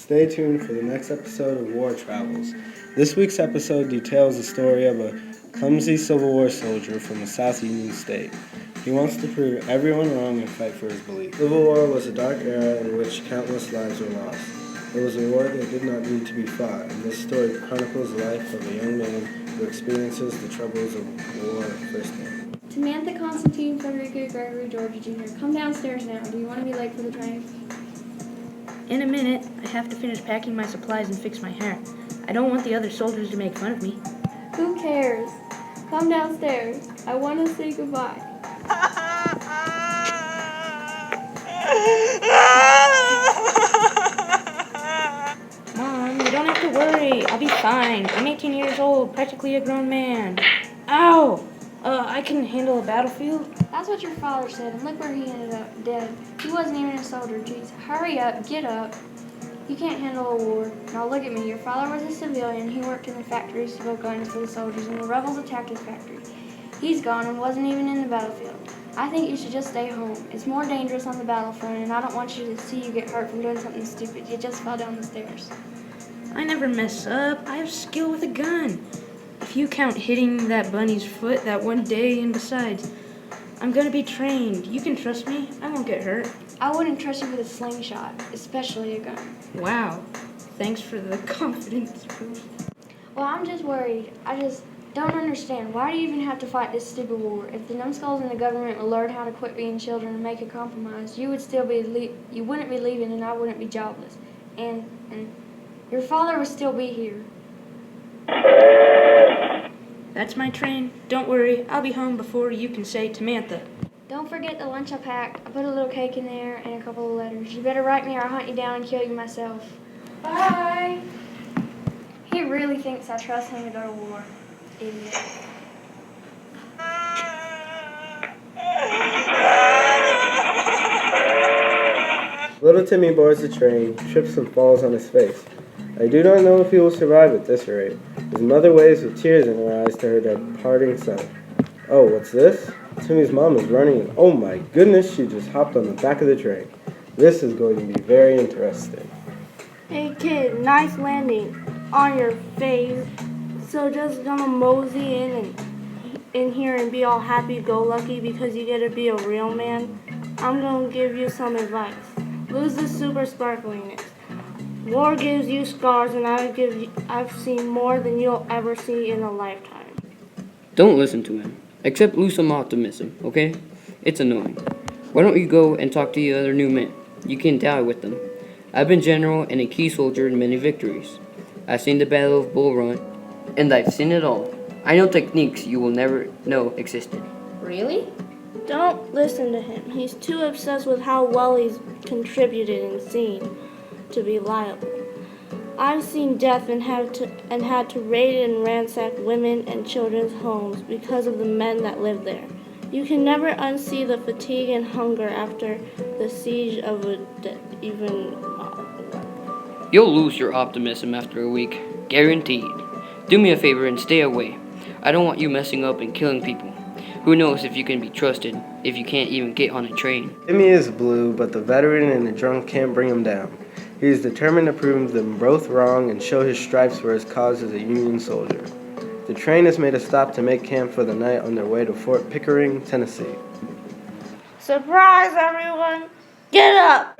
Stay tuned for the next episode of War Travels. This week's episode details the story of a clumsy Civil War soldier from the South Union State. He wants to prove everyone wrong and fight for his beliefs. Civil War was a dark era in which countless lives were lost. It was a war that did not need to be fought, and this story chronicles the life of a young man who experiences the troubles of war firsthand. Samantha Constantine Frederica Gregory Georgia Jr., come downstairs now. Do you want to be late for the train? In a minute, I have to finish packing my supplies and fix my hair. I don't want the other soldiers to make fun of me. Who cares? Come downstairs. I want to say goodbye. Mom, you don't have to worry. I'll be fine. I'm 18 years old, practically a grown man. Ow! I can handle a battlefield. That's what your father said, and look where he ended up, dead. He wasn't even a soldier, jeez. Hurry up, get up. You can't handle a war. Now look at me, your father was a civilian. He worked in the factories to build guns for the soldiers, and the rebels attacked his factory. He's gone and wasn't even in the battlefield. I think you should just stay home. It's more dangerous on the battlefront, and I don't want you to see you get hurt from doing something stupid. You just fell down the stairs. I never mess up. I have skill with a gun. If you count hitting that bunny's foot that one day, and besides, I'm gonna be trained. You can trust me. I won't get hurt. I wouldn't trust you with a slingshot, especially a gun. Wow. Thanks for the confidence. Well, I'm just worried. I just don't understand. Why do you even have to fight this stupid war? If the numbskulls in the government would learn how to quit being children and make a compromise, you would still be you wouldn't be leaving, and I wouldn't be jobless. And your father would still be here. That's my train. Don't worry. I'll be home before you can say Tamantha. Don't forget the lunch I packed. I put a little cake in there and a couple of letters. You better write me or I'll hunt you down and kill you myself. Bye! He really thinks I trust him to go to war. Idiot. Little Timmy boards the train, trips and falls on his face. I do not know if he will survive at this rate. His mother waves with tears in her eyes to her departing son. Oh, what's this? Timmy's mom is running, and oh my goodness, she just hopped on the back of the train. This is going to be very interesting. Hey kid, nice landing on your face. So just gonna mosey in here and be all happy-go-lucky because you get to be a real man? I'm gonna give you some advice. Lose the super sparkliness. War gives you scars, and I've seen more than you'll ever see in a lifetime. Don't listen to him. Except lose some optimism, okay? It's annoying. Why don't you go and talk to the other new men? You can die with them. I've been general and a key soldier in many victories. I've seen the Battle of Bull Run, and I've seen it all. I know techniques you will never know existed. Really? Don't listen to him. He's too obsessed with how well he's contributed and seen to be liable. I've seen death and had to raid and ransack women and children's homes because of the men that live there. You can never unsee the fatigue and hunger after the siege of You'll lose your optimism after a week. Guaranteed. Do me a favor and stay away. I don't want you messing up and killing people. Who knows if you can be trusted if you can't even get on a train. Timmy is blue, but the veteran and the drunk can't bring him down. He is determined to prove them both wrong and show his stripes for his cause as a Union soldier. The train has made a stop to make camp for the night on their way to Fort Pickering, Tennessee. Surprise, everyone! Get up!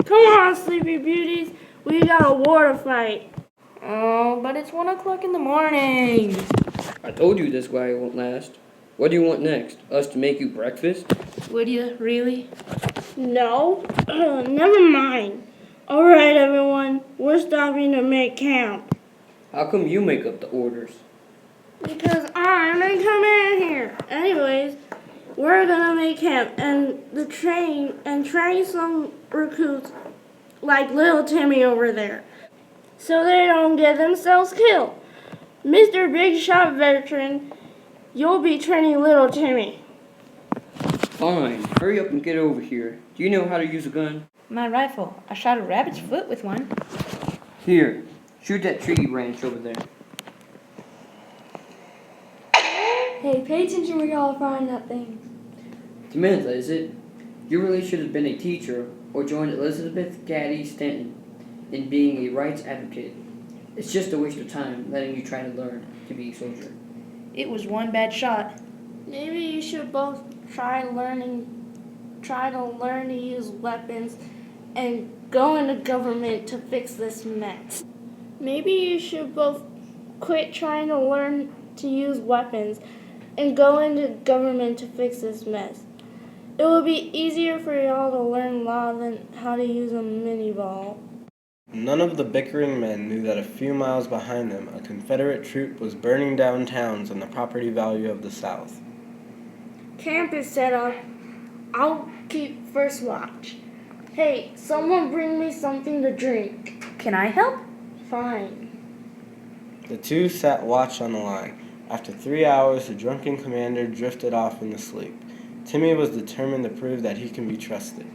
Come on, sleepy beauties. We got a war to fight. Oh, but it's 1 o'clock in the morning. I told you this guy won't last. What do you want next? Us to make you breakfast? Would you, really? No, never mind. All right, everyone, we're stopping to make camp. How come you make up the orders? Because I'm in command here. Anyways, we're gonna make camp and train some recruits like little Timmy over there, so they don't get themselves killed. Mr. Big Shot Veteran, you'll be training little Timmy. Fine. Hurry up and get over here. Do you know how to use a gun? My rifle. I shot a rabbit's foot with one. Here. Shoot that tree branch over there. Hey, pay attention where y'all are firing that thing. Samantha, is it? You really should have been a teacher or joined Elizabeth Cady Stanton in being a rights advocate. It's just a waste of time letting you try to learn to be a soldier. It was one bad shot. Maybe you should both try to learn to use weapons and go into government to fix this mess. Maybe you should both quit trying to learn to use weapons and go into government to fix this mess. It would be easier for y'all to learn law than how to use a mini ball. None of the bickering men knew that a few miles behind them, a Confederate troop was burning down towns on the property value of the South. Camp is set up. I'll keep first watch. Hey, someone bring me something to drink. Can I help? Fine. The two sat watch on the line. After 3 hours, the drunken commander drifted off into sleep. Timmy was determined to prove that he can be trusted.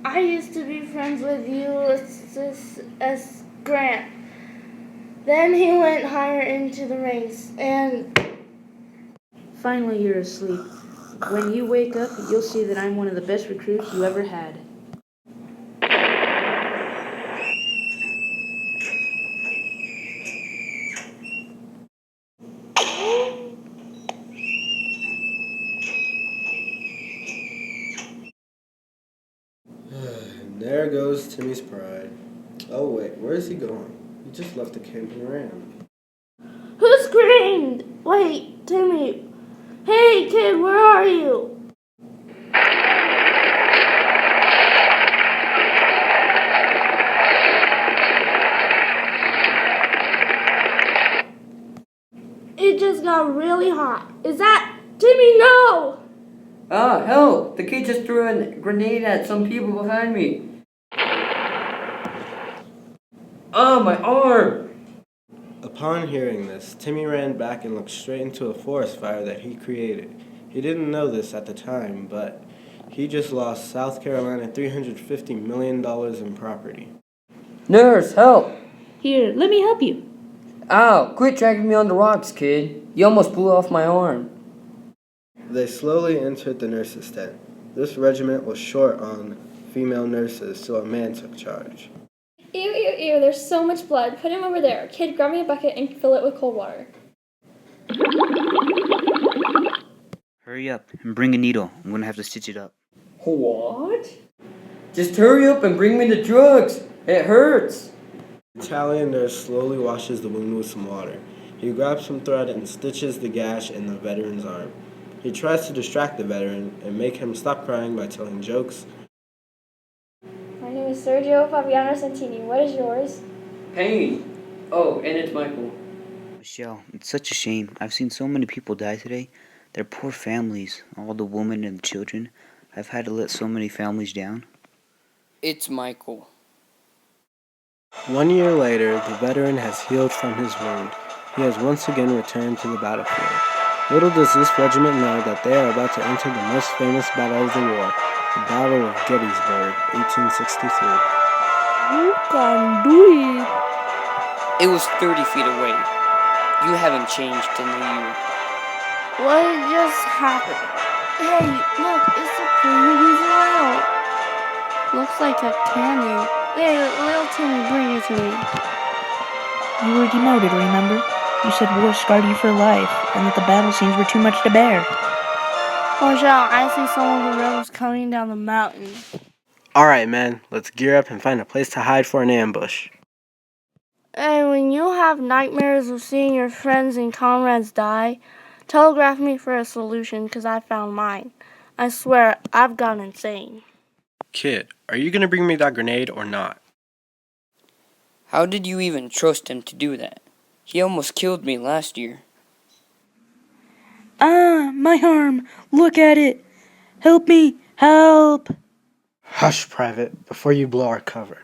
I used to be friends with Ulysses Grant. Then he went higher into the ranks, and Finally, you're asleep. When you wake up, you'll see that I'm one of the best recruits you ever had. And there goes Timmy's pride. Oh wait, where is he going? He just left the camp and ran. who screamed? Wait, Timmy. Hey, kid, where are you? It just got really hot. Is that Timmy? No! Ah, help! The kid just threw a grenade at some people behind me. Ah, my arm! Upon hearing this, Timmy ran back and looked straight into a forest fire that he created. He didn't know this at the time, but he just lost South Carolina $350 million in property. Nurse, help! Here, let me help you. Ow! Quit dragging me on the rocks, kid. You almost blew off my arm. They slowly entered the nurses' tent. This regiment was short on female nurses, so a man took charge. Ew, ew, ew, there's so much blood. Put him over there. Kid, grab me a bucket and fill it with cold water. Hurry up and bring a needle. I'm gonna have to stitch it up. What? Just hurry up and bring me the drugs. It hurts. The Italian nurse slowly washes the wound with some water. He grabs some thread and stitches the gash in the veteran's arm. He tries to distract the veteran and make him stop crying by telling jokes. My name is Sergio Fabiano Santini. What is yours? Pain. Oh, and it's Michael. Michelle, it's such a shame. I've seen so many people die today. They're poor families, all the women and the children. I've had to let so many families down. It's Michael. 1 year later, the veteran has healed from his wound. He has once again returned to the battlefield. Little does this regiment know that they are about to enter the most famous battle of the war, the Battle of Gettysburg, 1863. You can do it. It was 30 feet away. You haven't changed in a year. What just happened? Hey, look, it's a pretty little. Looks like a cannon. Hey, little Timmy, bring it to me. You were demoted, remember? You said war scarred you for life, and that the battle scenes were too much to bear. Watch out, I see some of the rebels coming down the mountain. Alright, man, let's gear up and find a place to hide for an ambush. Hey, when you have nightmares of seeing your friends and comrades die, telegraph me for a solution, because I found mine. I swear, I've gone insane. Kid, are you gonna bring me that grenade or not? How did you even trust him to do that? He almost killed me last year. Ah, my arm! Look at it! Help me! Help! Hush, Private, before you blow our cover.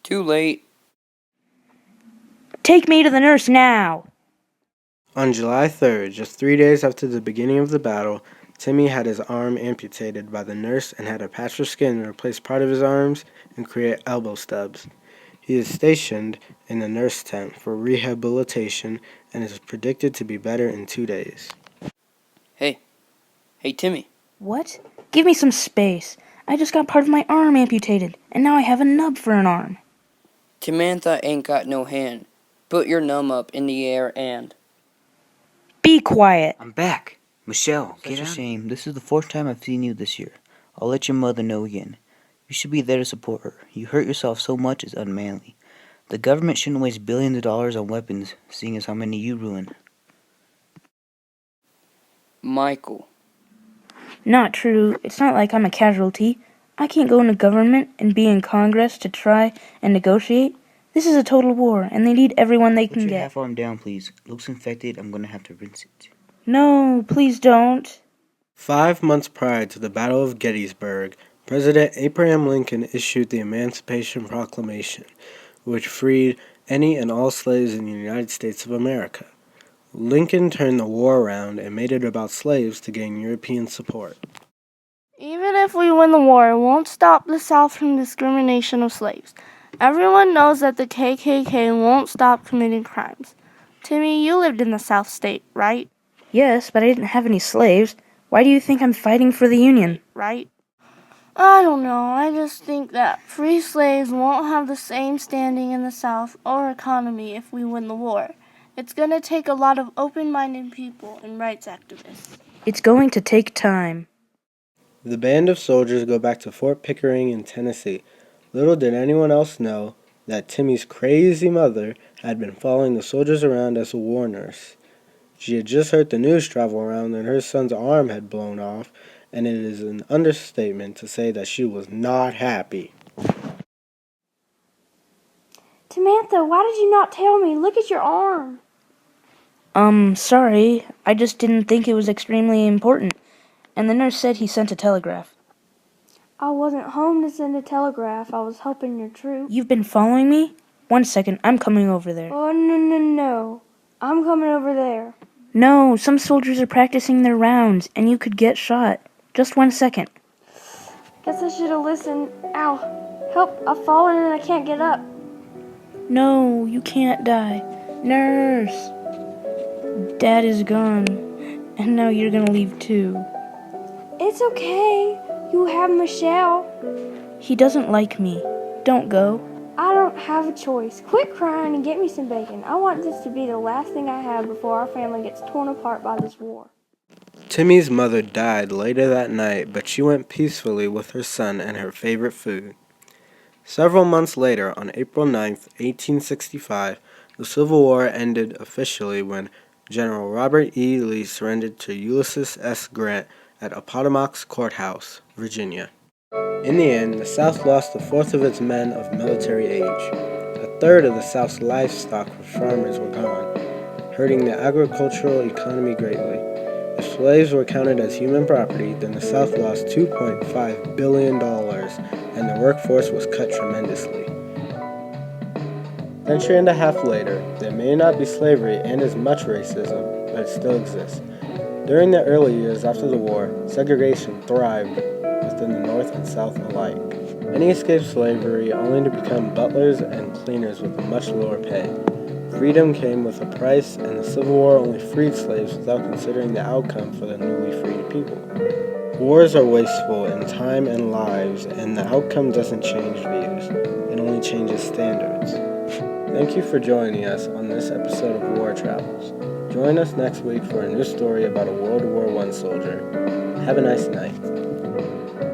Too late. Take me to the nurse now! On July 3rd, just 3 days after the beginning of the battle, Timmy had his arm amputated by the nurse and had a patch of skin replace part of his arms and create elbow stubs. He is stationed in the nurse tent for rehabilitation and is predicted to be better in 2 days. Hey, Timmy. What? Give me some space. I just got part of my arm amputated, and now I have a nub for an arm. Timantha ain't got no hand. Put your numb up in the air and... Be quiet. I'm back. Michelle, get out. Such a shame. This is the fourth time I've seen you this year. I'll let your mother know again. You should be there to support her. You hurt yourself so much it's unmanly. The government shouldn't waste billions of dollars on weapons, seeing as how many you ruined. Michael. Not true. It's not like I'm a casualty. I can't go into government and be in Congress to try and negotiate. This is a total war, and they need everyone they can Put your get. half arm down, please. Looks infected. I'm gonna have to rinse it. No, please don't. 5 months prior to the Battle of Gettysburg, President Abraham Lincoln issued the Emancipation Proclamation, which freed any and all slaves in the United States of America. Lincoln turned the war around and made it about slaves to gain European support. Even if we win the war, it won't stop the South from discrimination of slaves. Everyone knows that the KKK won't stop committing crimes. Timmy, you lived in the South State, right? Yes, but I didn't have any slaves. Why do you think I'm fighting for the Union? Right? I don't know. I just think that free slaves won't have the same standing in the South or economy if we win the war. It's going to take a lot of open-minded people and rights activists. It's going to take time. The band of soldiers go back to Fort Pickering in Tennessee. Little did anyone else know that Timmy's crazy mother had been following the soldiers around as a war nurse. She had just heard the news travel around that her son's arm had blown off, and it is an understatement to say that she was not happy. Timantha, why did you not tell me? Look at your arm. Sorry. I just didn't think it was extremely important. And the nurse said he sent a telegraph. I wasn't home to send a telegraph. I was helping your troop. You've been following me? 1 second, I'm coming over there. Oh, no. I'm coming over there. No, some soldiers are practicing their rounds, and you could get shot. Just 1 second. Guess I should have listened. Ow. Help, I've fallen and I can't get up. No, you can't die. Nurse! Dad is gone, and now you're gonna leave too. It's okay. You have Michelle. He doesn't like me. Don't go. I don't have a choice. Quit crying and get me some bacon. I want this to be the last thing I have before our family gets torn apart by this war. Timmy's mother died later that night, but she went peacefully with her son and her favorite food. Several months later, on April 9th, 1865, the Civil War ended officially when General Robert E. Lee surrendered to Ulysses S. Grant at Appomattox Courthouse, Virginia. In the end, the South lost a fourth of its men of military age. A third of the South's livestock farmers were gone, hurting the agricultural economy greatly. If slaves were counted as human property, then the South lost $2.5 billion, and the workforce was cut tremendously. A century and a half later, there may not be slavery and as much racism, but it still exists. During the early years after the war, segregation thrived within the North and South alike. Many escaped slavery only to become butlers and cleaners with a much lower pay. Freedom came with a price, and the Civil War only freed slaves without considering the outcome for the newly freed people. Wars are wasteful in time and lives, and the outcome doesn't change views. It only changes standards. Thank you for joining us on this episode of War Travels. Join us next week for a new story about a World War I soldier. Have a nice night.